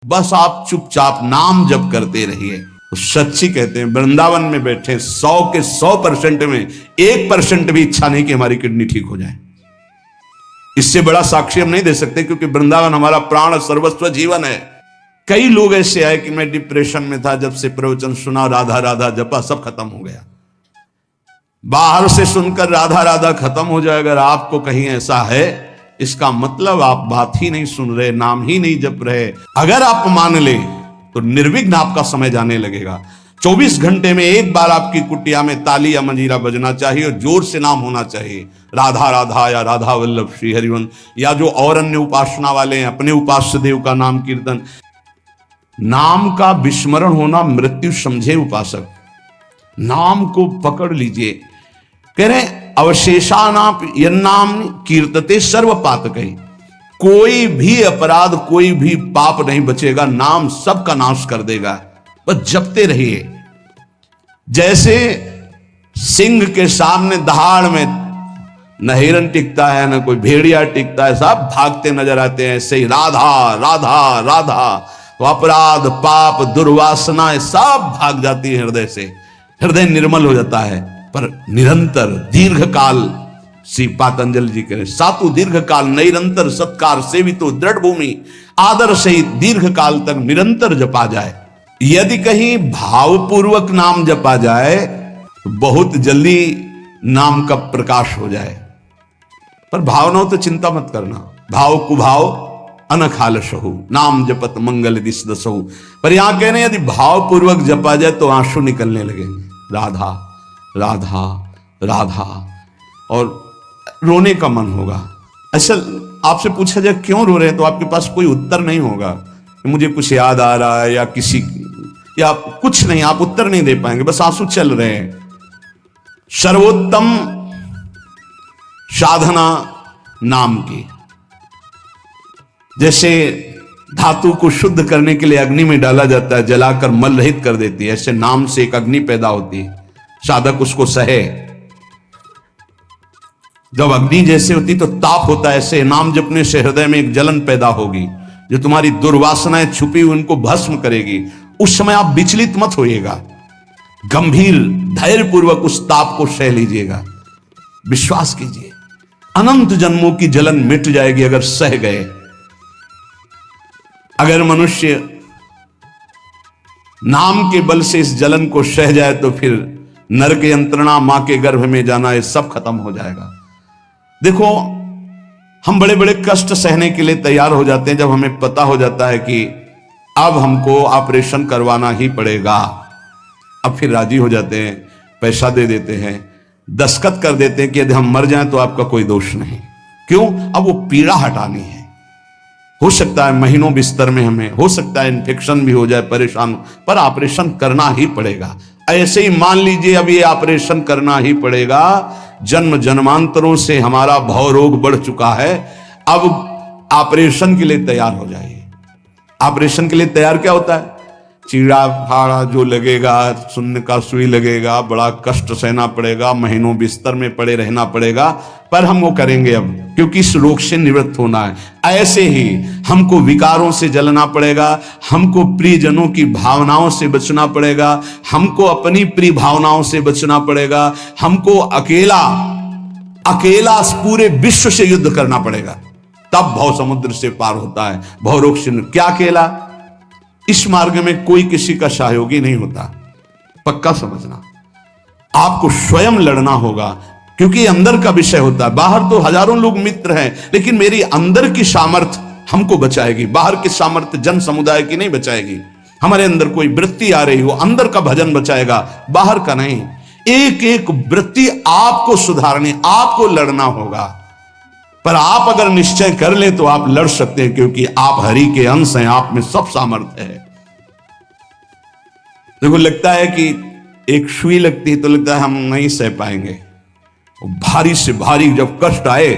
बस आप चुपचाप नाम जप करते रहिए। तो सच्ची कहते हैं वृंदावन में बैठे 100 के 100% में 1% भी इच्छा नहीं कि हमारी किडनी ठीक हो जाए। इससे बड़ा साक्षी हम नहीं दे सकते, क्योंकि वृंदावन हमारा प्राण सर्वस्व जीवन है। कई लोग ऐसे आए कि मैं डिप्रेशन में था, जब से प्रवचन सुना राधा राधा जपा सब खत्म हो गया। बाहर से सुनकर राधा राधा खत्म हो जाए, अगर आपको कहीं ऐसा है, इसका मतलब आप बात ही नहीं सुन रहे, नाम ही नहीं जप रहे। अगर आप मान ले तो निर्विघ्न आपका समय जाने लगेगा। 24 घंटे में एक बार आपकी कुटिया में ताली या मंजीरा बजना चाहिए और जोर से नाम होना चाहिए, राधा राधा या राधा वल्लभ श्री हरिवंश, या जो और अन्य उपासना वाले हैं अपने उपास्य देव का नाम कीर्तन। नाम का विस्मरण होना मृत्यु समझे उपासक। नाम को पकड़ लीजिए। कह रहे अवशेषानाप यन्नाम कीर्तते सर्व पातकै, कोई भी अपराध कोई भी पाप नहीं बचेगा, नाम सबका नाश कर देगा। बस जपते रहिए। जैसे सिंह के सामने दहाड़ में न हिरन टिकता है न कोई भेड़िया टिकता है, सब भागते नजर आते हैं, ऐसे ही राधा राधा राधा, तो अपराध पाप दुर्वासना सब भाग जाती है हृदय से, हृदय निर्मल हो जाता है। पर निरंतर दीर्घ काल, श्री पातंजलि जी कह रहे सातु दीर्घ काल निरंतर सत्कार सेवितो दृढ़ भूमि, आदर सहित दीर्घ काल तक निरंतर जपा जाए। यदि कहीं भावपूर्वक नाम जपा जाए तो बहुत जल्दी नाम का प्रकाश हो जाए। पर भाव न हो तो चिंता मत करना, भाव कुभाव अनखालसहु नाम जपत मंगल दिस दसहु। पर यहां कह रहे यदि भावपूर्वक जपा जाए तो आंसू निकलने लगेंगे, राधा राधा राधा, और रोने का मन होगा। अच्छा आपसे पूछा जाए क्यों रो रहे हैं, तो आपके पास कोई उत्तर नहीं होगा। मुझे कुछ याद आ रहा है या किसी या कुछ नहीं, आप उत्तर नहीं दे पाएंगे, बस आंसू चल रहे हैं। सर्वोत्तम साधना नाम की, जैसे धातु को शुद्ध करने के लिए अग्नि में डाला जाता है, जलाकर मल रहित कर देती है, ऐसे नाम से एक अग्नि पैदा होती है, साधक उसको सहे। जब अग्नि जैसे होती तो ताप होता है, ऐसे नाम जपने से हृदय में एक जलन पैदा होगी जो तुम्हारी दुर्वासनाएं छुपी हुई उनको भस्म करेगी। उस समय आप विचलित मत होइएगा, गंभीर धैर्यपूर्वक उस ताप को सह लीजिएगा। विश्वास कीजिए अनंत जन्मों की जलन मिट जाएगी अगर सह गए। अगर मनुष्य नाम के बल से इस जलन को सह जाए तो फिर नरक यंत्रणा, मां के गर्भ में जाना, ये सब खत्म हो जाएगा। देखो हम बड़े बड़े कष्ट सहने के लिए तैयार हो जाते हैं जब हमें पता हो जाता है कि अब हमको ऑपरेशन करवाना ही पड़ेगा। अब फिर राजी हो जाते हैं, पैसा दे देते हैं, दस्तखत कर देते हैं कि यदि हम मर जाएं तो आपका कोई दोष नहीं। क्यों? अब वो पीड़ा हटानी है। हो सकता है महीनों बिस्तर में हमें, हो सकता है इन्फेक्शन भी हो जाए, परेशान, पर ऑपरेशन करना ही पड़ेगा। ऐसे ही मान लीजिए अब ये ऑपरेशन करना ही पड़ेगा। जन्म जन्मांतरों से हमारा भव रोग बढ़ चुका है, अब ऑपरेशन के लिए तैयार हो जाइए। ऑपरेशन के लिए तैयार क्या होता है? चीड़ा फाड़ा जो लगेगा, सुन्न का सुई लगेगा, बड़ा कष्ट सहना पड़ेगा, महीनों बिस्तर में पड़े रहना पड़ेगा, पर हम वो करेंगे अब, क्योंकि इस रोग से निवृत्त होना है। ऐसे ही हमको विकारों से जलना पड़ेगा, हमको प्रियजनों की भावनाओं से बचना पड़ेगा, हमको अपनी प्रिय भावनाओं से बचना पड़ेगा, हमको अकेला अकेला पूरे विश्व से युद्ध करना पड़ेगा, तब भव समुद्र से पार होता है। भव रोग से क्या अकेला? इस मार्ग में कोई किसी का सहयोगी नहीं होता, पक्का समझना। आपको स्वयं लड़ना होगा, क्योंकि अंदर का विषय होता है। बाहर तो हजारों लोग मित्र हैं, लेकिन मेरी अंदर की सामर्थ्य हमको बचाएगी। बाहर की सामर्थ्य जन समुदाय की नहीं बचाएगी। हमारे अंदर कोई वृत्ति आ रही हो, अंदर का भजन बचाएगा, बाहर का नहीं। एक एक वृत्ति आपको सुधारनी, आपको लड़ना होगा। पर आप अगर निश्चय कर ले तो आप लड़ सकते हैं, क्योंकि आप हरि के अंश हैं, आप में सब सामर्थ्य है। देखो लगता है कि एक सुई लगती है तो लगता है हम नहीं सह पाएंगे, भारी से भारी जब कष्ट आए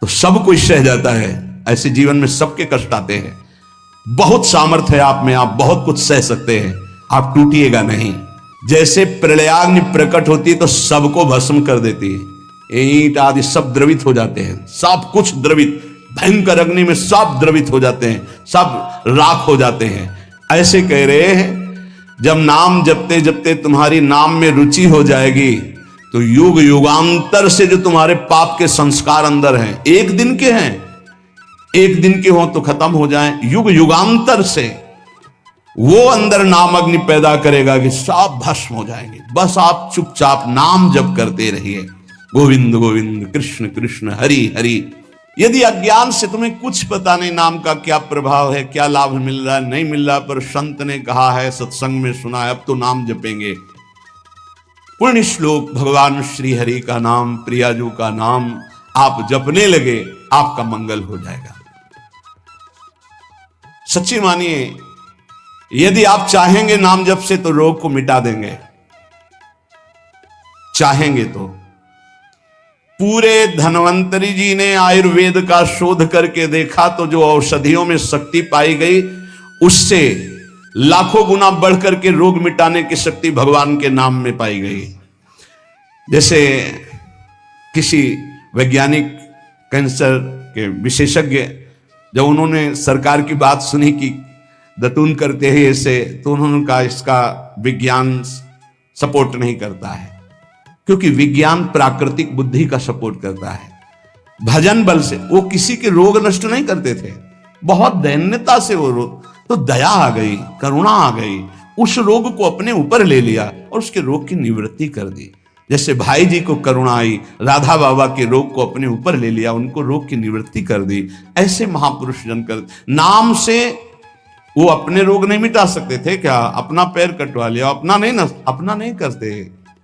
तो सब कोई सह जाता है। ऐसे जीवन में सबके कष्ट आते हैं। बहुत सामर्थ्य है आप में, आप बहुत कुछ सह सकते हैं, आप टूटिएगा नहीं। जैसे प्रलयाग्नि प्रकट होती है तो सबको भस्म कर देती है, ईंट आदि सब द्रवित हो जाते हैं, सब कुछ द्रवित, भयंकर अग्नि में सब द्रवित हो जाते हैं, सब राख हो जाते हैं। ऐसे कह रहे हैं जब नाम जपते जपते तुम्हारी नाम में रुचि हो जाएगी तो युग युगांतर से जो तुम्हारे पाप के संस्कार अंदर हैं, एक दिन के हैं, एक दिन के हो तो खत्म हो जाएं, युग युगांतर से वो अंदर नाम अग्नि पैदा करेगा कि सब भस्म हो जाएंगे। बस आप चुपचाप नाम जप करते रहिए, गोविंद गोविंद कृष्ण कृष्ण हरि हरि। यदि अज्ञान से तुम्हें कुछ पता नहीं नाम का क्या प्रभाव है, क्या लाभ मिल रहा है नहीं मिल रहा, पर संत ने कहा है, सत्संग में सुना है, अब तो नाम जपेंगे। पुण्य श्लोक भगवान श्री हरि का नाम, प्रियाजू का नाम आप जपने लगे, आपका मंगल हो जाएगा। सच्ची मानिए, यदि आप चाहेंगे नाम जप से तो रोग को मिटा देंगे, चाहेंगे तो। पूरे धन्वंतरी जी ने आयुर्वेद का शोध करके देखा तो जो औषधियों में शक्ति पाई गई उससे लाखों गुना बढ़कर के रोग मिटाने की शक्ति भगवान के नाम में पाई गई। जैसे किसी वैज्ञानिक कैंसर के विशेषज्ञ जब उन्होंने सरकार की बात सुनी कि दतून करते हैं ऐसे, तो उन्होंने कहा इसका विज्ञान सपोर्ट नहीं करता है, क्योंकि विज्ञान प्राकृतिक बुद्धि का सपोर्ट करता है। भजन बल से वो किसी के रोग नष्ट नहीं करते थे, बहुत दैन्यता से वो रोग, तो दया आ गई, करुणा आ गई, उस रोग को अपने ऊपर ले लिया और उसके रोग की निवृत्ति कर दी। जैसे भाई जी को करुणा आई, राधा बाबा के रोग को अपने ऊपर ले लिया, उनको रोग की निवृत्ति कर दी। ऐसे महापुरुष जन कर नाम से वो अपने रोग नहीं मिटा सकते थे क्या? अपना पैर कटवा लिया, अपना नहीं करते,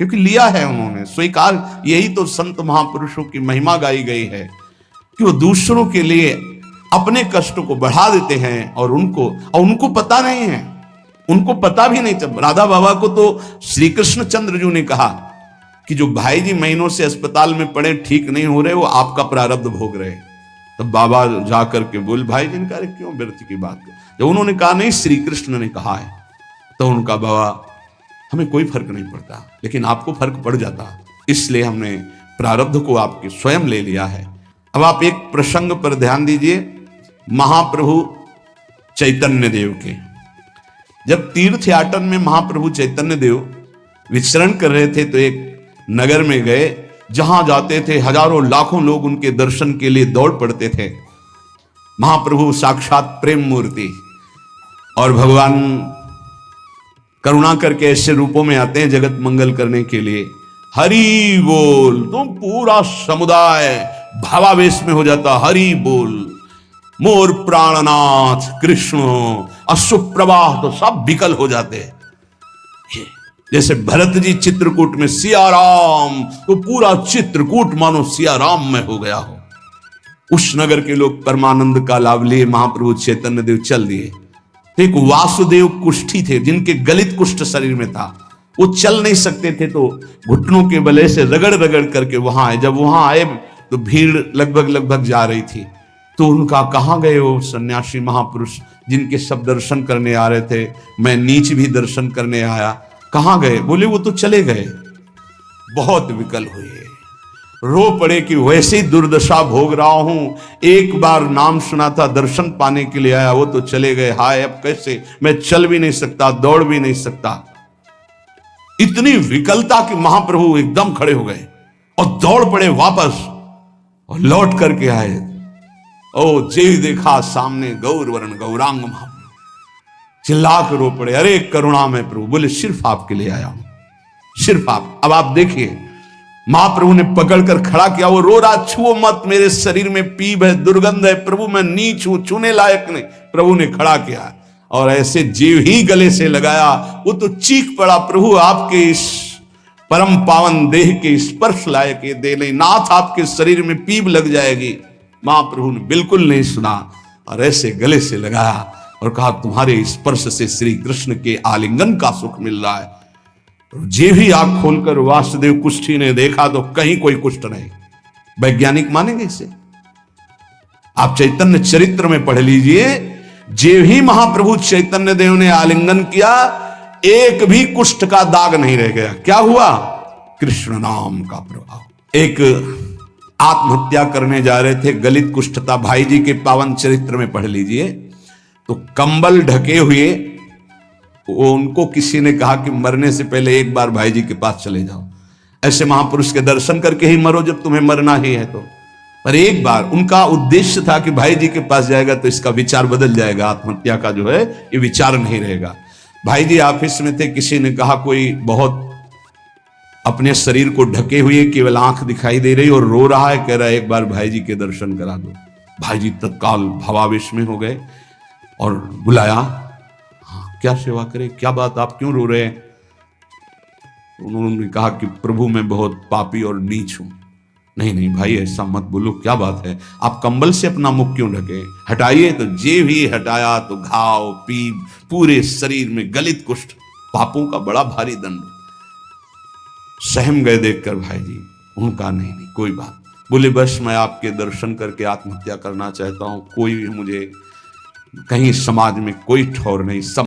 क्योंकि लिया है उन्होंने स्वीकार। यही तो संत महापुरुषों की महिमा गाई गई है कि वो दूसरों के लिए अपने कष्ट को बढ़ा देते हैं और उनको पता नहीं है, उनको पता भी नहीं चल। राधा बाबा को तो श्री कृष्ण चंद्र जी ने कहा कि जो भाई जी महीनों से अस्पताल में पड़े, ठीक नहीं हो रहे, वो आपका प्रारब्ध भोग रहे। तब बाबा जाकर के बोले भाई जी ने कहा क्यों व्यर्थ की बात। जब उन्होंने कहा नहीं श्री कृष्ण ने कहा है, तो उनका बाबा हमें कोई फर्क नहीं पड़ता, लेकिन आपको फर्क पड़ जाता, इसलिए हमने प्रारब्ध को आपके स्वयं ले लिया है। अब आप एक प्रसंग पर ध्यान दीजिए, महाप्रभु चैतन्य देव के। जब तीर्थ याटन में महाप्रभु चैतन्य देव विचरण कर रहे थे तो एक नगर में गए, जहां जाते थे हजारों लाखों लोग उनके दर्शन के लिए दौड़ पड़ते थे। महाप्रभु साक्षात प्रेम मूर्ति, और भगवान करुणा करके ऐसे रूपों में आते हैं जगत मंगल करने के लिए। हरि बोल, तो पूरा समुदाय भावावेश में हो जाता, हरि बोल, मोर प्राणनाथ कृष्ण, अश्रुप्रवाह तो सब विकल हो जाते। जैसे भरत जी चित्रकूट में सिया राम, तो पूरा चित्रकूट मानो सिया राम में हो गया हो। उस नगर के लोग परमानंद का लाभ लिए, महाप्रभु चैतन्य देव चल दिए। तो एक वासुदेव कुष्ठी थे जिनके गलित कुष्ठ शरीर में था, वो चल नहीं सकते थे, तो घुटनों के बले से रगड़ रगड़ करके वहां आए। जब वहां आए तो भीड़ लगभग जा रही थी, तो उनका कहाँ गए वो सन्यासी महापुरुष जिनके सब दर्शन करने आ रहे थे, मैं नीच भी दर्शन करने आया, कहाँ गए? बोले वो तो चले गए। बहुत विकल हुए, रो पड़े कि वैसे ही दुर्दशा भोग रहा हूं, एक बार नाम सुना था, दर्शन पाने के लिए आया, वो तो चले गए, हाय अब कैसे, मैं चल भी नहीं सकता, दौड़ भी नहीं सकता। इतनी विकलता कि महाप्रभु एकदम खड़े हो गए और दौड़ पड़े वापस और लौट करके आए। ओ जे देखा सामने गौर वर्ण गौरांग महाप्रभु, चिल्ला कर रो पड़े, अरे करुणा में प्रभु। बोले सिर्फ आपके लिए आया हूं, सिर्फ आप। अब आप देखिए, महाप्रभु ने पकड़कर खड़ा किया, वो रो रहा, छुओ मत, मेरे शरीर में पीप है, दुर्गंध है, प्रभु मैं नीच हूं, छूने लायक नहीं। प्रभु ने खड़ा किया और ऐसे जीव ही गले से लगाया, वो तो चीख पड़ा, प्रभु आपके इस परम पावन देह के स्पर्श लायक ये दे नहीं, नाथ आपके शरीर में पीप लग जाएगी। महाप्रभु ने बिल्कुल नहीं सुना और ऐसे गले से लगाया और कहा तुम्हारे स्पर्श से श्री कृष्ण के आलिंगन का सुख मिल रहा है। जे भी आंख खोलकर वासुदेव कुष्ठी ने देखा तो कहीं कोई कुष्ठ नहीं। वैज्ञानिक मानेंगे इसे? आप चैतन्य चरित्र में पढ़ लीजिए, जे भी महाप्रभु चैतन्य देव ने आलिंगन किया, एक भी कुष्ठ का दाग नहीं रह गया। क्या हुआ? कृष्ण नाम का प्रभाव। एक आत्महत्या करने जा रहे थे, गलित कुष्ठता, भाई जी के पावन चरित्र में पढ़ लीजिए। तो कंबल ढके हुए वो उनको किसी ने कहा कि मरने से पहले एक बार भाई जी के पास चले जाओ, ऐसे महापुरुष के दर्शन करके ही मरो जब तुम्हें मरना ही है तो। पर एक बार उनका उद्देश्य था कि भाई जी के पास जाएगा तो इसका विचार बदल जाएगा, आत्महत्या का जो है ये विचार नहीं रहेगा। भाई जी ऑफिस में थे, किसी ने कहा कोई बहुत अपने शरीर को ढके हुए केवल आंख दिखाई दे रही और रो रहा है, कह रहा है एक बार भाई जी के दर्शन करा दो। भाई जी तत्काल भावावेश में हो गए और बुलाया, हाँ क्या सेवा करे, क्या बात, आप क्यों रो रहे हैं? उन्होंने कहा कि प्रभु मैं बहुत पापी और नीच हूं। नहीं नहीं भाई ऐसा मत बोलो, क्या बात है, आप कंबल से अपना मुख क्यों ढके, हटाइए। तो जे भी हटाया तो घाव पीप पूरे शरीर में, गलित कुष्ठ, पापों का बड़ा भारी दंड। सहम गए देखकर भाई जी। उनका नहीं नहीं कोई बात, बोले बस मैं आपके दर्शन करके आत्महत्या करना चाहता हूं, कोई भी मुझे कहीं समाज में कोई ठौर नहीं, सब